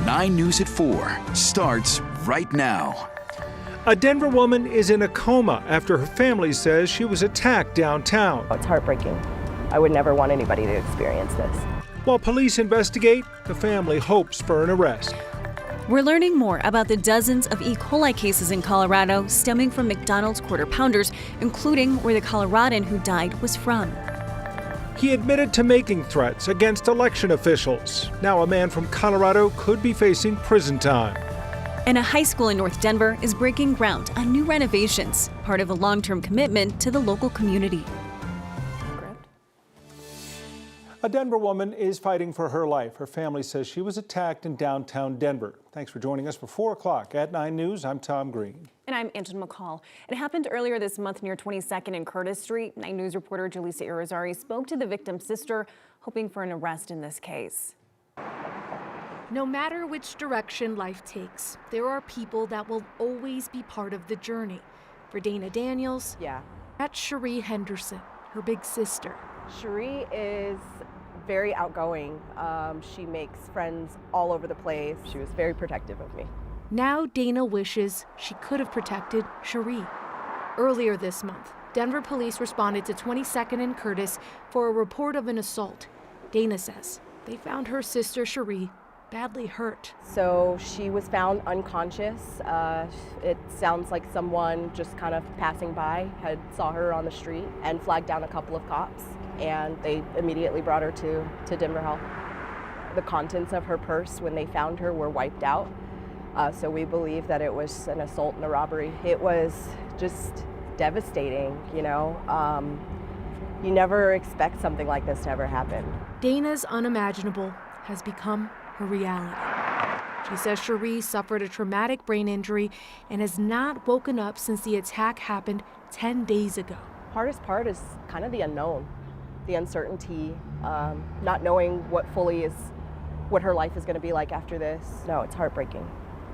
9 News at 4 starts right now. A Denver woman is in a coma after her family says she was attacked downtown. It's heartbreaking. I would never want anybody to experience this. While police investigate, the family hopes for an arrest. We're learning more about the dozens of E. coli cases in Colorado stemming from McDonald's Quarter Pounders, including where the Coloradan who died was from. He admitted to making threats against election officials. Now a man from Colorado could be facing prison time. And a high school in North Denver is breaking ground on new renovations, part of a long-term commitment to the local community. A Denver woman is fighting for her life. Her family says she was attacked in downtown Denver. Thanks for joining us for 4 o'clock at 9 News. I'm Tom Green. And I'm Angela McCall. It happened earlier this month near 22nd and Curtis Street. 9 News reporter Jaleesa Irizarry spoke to the victim's sister, hoping for an arrest in this case. No matter which direction life takes, there are people that will always be part of the journey. For Dana Daniels, that's Cherie Henderson, her big sister. Cherie is very outgoing. She makes friends all over the place. She was very protective of me. Now Dana wishes she could have protected Cherie. Earlier this month, Denver police responded to 22nd and Curtis for a report of an assault. Dana says they found her sister Cherie badly hurt. So she was found unconscious. It sounds like someone just kind of passing by saw her on the street and flagged down a couple of cops, and they immediately brought her to Denver Health. The contents of her purse when they found her were wiped out, so we believe that it was an assault and a robbery. It was just devastating, you know. You never expect something like this to ever happen. Dana's unimaginable has become her reality. She says Cherie suffered a traumatic brain injury and has not woken up since the attack happened 10 days ago. Hardest part is kind of the unknown, the uncertainty, not knowing what her life is going to be like after this. No, it's heartbreaking.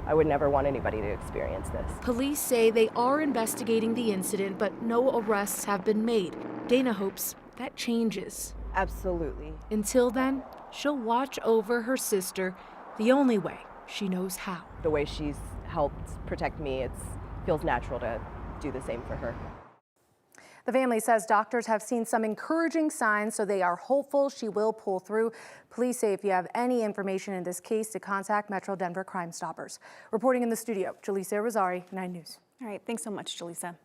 I would never want anybody to experience this. Police say they are investigating the incident, but no arrests have been made. Dana hopes that changes. Absolutely. Until then, she'll watch over her sister the only way she knows how. The way she's helped protect me, it feels natural to do the same for her. The family says doctors have seen some encouraging signs, so they are hopeful she will pull through. Police say if you have any information in this case to contact Metro Denver Crime Stoppers. Reporting in the studio, Jaleesa Irizarry, 9 News. All right, thanks so much, Jaleesa.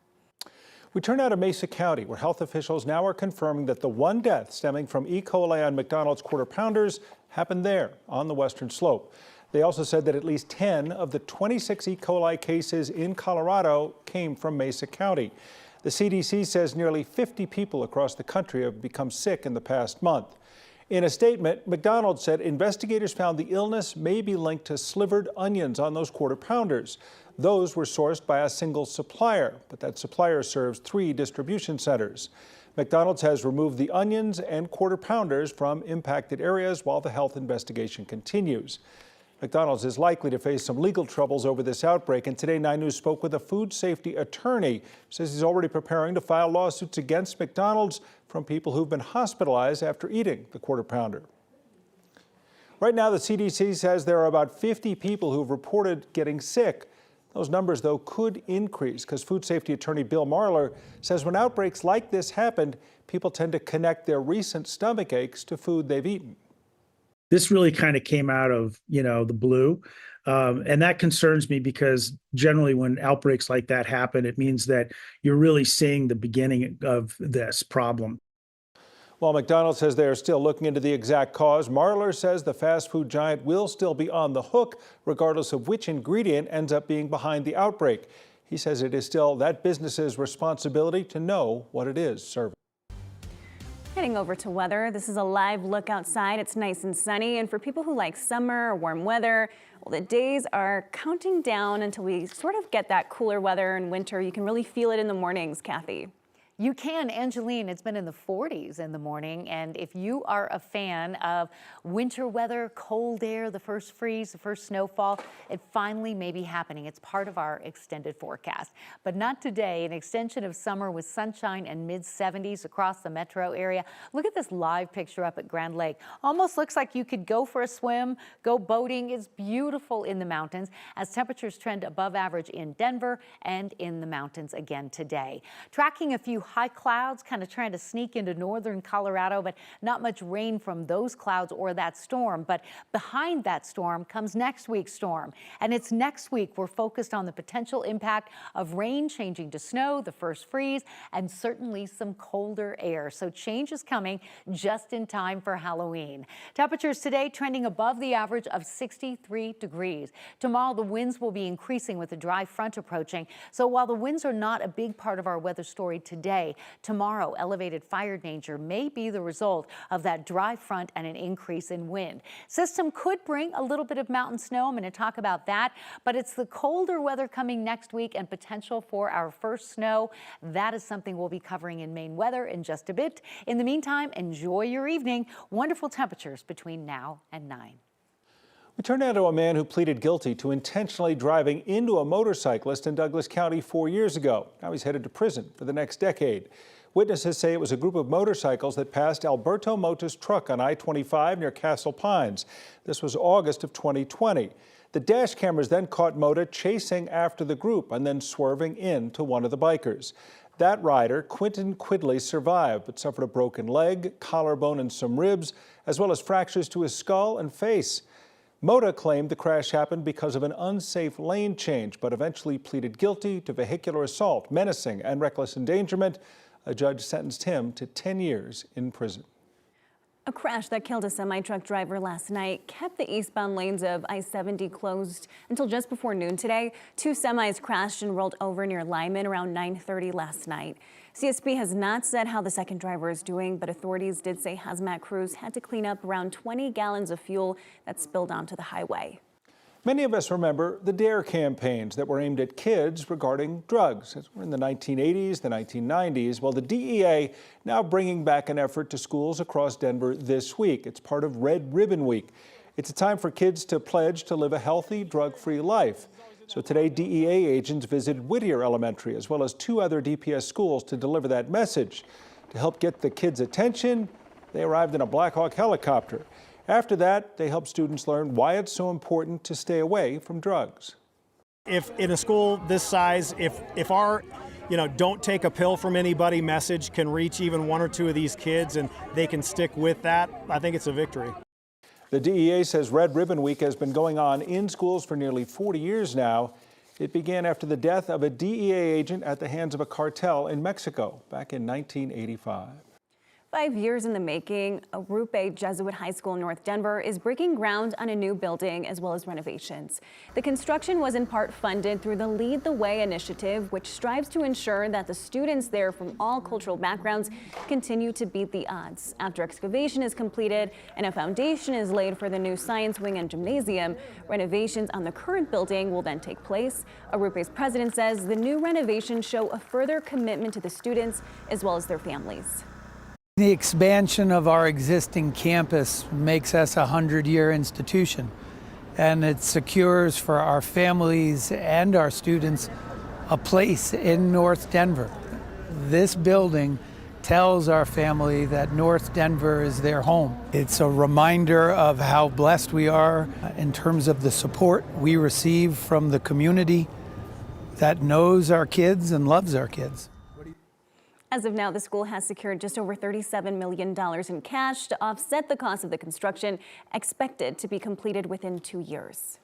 We turn now to Mesa County, where health officials now are confirming that the one death stemming from E. coli on McDonald's Quarter Pounders happened there on the western slope. They also said that at least 10 of the 26 E. coli cases in Colorado came from Mesa County. The CDC says nearly 50 people across the country have become sick in the past month. In a statement, McDonald's said investigators found the illness may be linked to slivered onions on those Quarter Pounders. Those were sourced by a single supplier, but that supplier serves 3 distribution centers. McDonald's has removed the onions and Quarter Pounders from impacted areas while the health investigation continues. McDonald's is likely to face some legal troubles over this outbreak, and today 9 News spoke with a food safety attorney. Says he's already preparing to file lawsuits against McDonald's from people who've been hospitalized after eating the Quarter Pounder. Right now, the CDC says there are about 50 people who've reported getting sick. Those numbers, though, could increase because food safety attorney Bill Marler says when outbreaks like this happened, people tend to connect their recent stomach aches to food they've eaten. This really kind of came out of, the blue. And that concerns me because generally when outbreaks like that happen, it means that you're really seeing the beginning of this problem. While McDonald's says they are still looking into the exact cause, Marler says the fast food giant will still be on the hook, regardless of which ingredient ends up being behind the outbreak. He says it is still that business's responsibility to know what it is serving. Heading over to weather, this is a live look outside. It's nice and sunny, and for people who like summer or warm weather, well, the days are counting down until we sort of get that cooler weather in winter. You can really feel it in the mornings, Kathy. You can, Angeline. It's been in the 40s in the morning. And if you are a fan of winter weather, cold air, the first freeze, the first snowfall, it finally may be happening. It's part of our extended forecast. But not today. An extension of summer with sunshine and mid-70s across the metro area. Look at this live picture up at Grand Lake. Almost looks like you could go for a swim, go boating. It's beautiful in the mountains as temperatures trend above average in Denver and in the mountains again today. Tracking a few high clouds kind of trying to sneak into northern Colorado, but not much rain from those clouds or that storm. But behind that storm comes next week's storm. And it's next week we're focused on the potential impact of rain changing to snow, the first freeze, and certainly some colder air. So change is coming just in time for Halloween. Temperatures today trending above the average of 63 degrees. Tomorrow the winds will be increasing with a dry front approaching. So while the winds are not a big part of our weather story today, tomorrow elevated fire danger may be the result of that dry front and an increase in wind. System could bring a little bit of mountain snow. I'm going to talk about that, but it's the colder weather coming next week and potential for our first snow. That is something we'll be covering in Maine weather in just a bit. In the meantime, enjoy your evening. Wonderful temperatures between now and 9. We turn now to a man who pleaded guilty to intentionally driving into a motorcyclist in Douglas County 4 years ago. Now he's headed to prison for the next decade. Witnesses say it was a group of motorcycles that passed Alberto Mota's truck on I-25 near Castle Pines. This was August of 2020. The dash cameras then caught Mota chasing after the group and then swerving into one of the bikers. That rider, Quentin Quidley, survived but suffered a broken leg, collarbone, and some ribs, as well as fractures to his skull and face. Mota claimed the crash happened because of an unsafe lane change, but eventually pleaded guilty to vehicular assault, menacing, and reckless endangerment. A judge sentenced him to 10 years in prison. A crash that killed a semi-truck driver last night kept the eastbound lanes of I-70 closed until just before noon today. 2 semis crashed and rolled over near Lyman around 9:30 last night. CSP has not said how the second driver is doing, but authorities did say hazmat crews had to clean up around 20 gallons of fuel that spilled onto the highway. Many of us remember the DARE campaigns that were aimed at kids regarding drugs. We're in the 1980s, the 1990s. Well, the DEA now bringing back an effort to schools across Denver this week. It's part of Red Ribbon Week. It's a time for kids to pledge to live a healthy, drug-free life. So today, DEA agents visited Whittier Elementary as well as 2 other DPS schools to deliver that message. To help get the kids' attention, they arrived in a Black Hawk helicopter. After that, they help students learn why it's so important to stay away from drugs. If in a school this size, if our, don't take a pill from anybody message can reach even 1 or 2 of these kids and they can stick with that, I think it's a victory. The DEA says Red Ribbon Week has been going on in schools for nearly 40 years now. It began after the death of a DEA agent at the hands of a cartel in Mexico back in 1985. 5 years in the making, a Group A Jesuit High School in North Denver is breaking ground on a new building as well as renovations. The construction was in part funded through the Lead the Way initiative, which strives to ensure that the students there from all cultural backgrounds continue to beat the odds. After excavation is completed and a foundation is laid for the new science wing and gymnasium, renovations on the current building will then take place. A Group A's president says the new renovations show a further commitment to the students as well as their families. The expansion of our existing campus makes us a 100-year institution, and it secures for our families and our students a place in North Denver. This building tells our family that North Denver is their home. It's a reminder of how blessed we are in terms of the support we receive from the community that knows our kids and loves our kids. As of now, the school has secured just over $37 million in cash to offset the cost of the construction, expected to be completed within 2 years.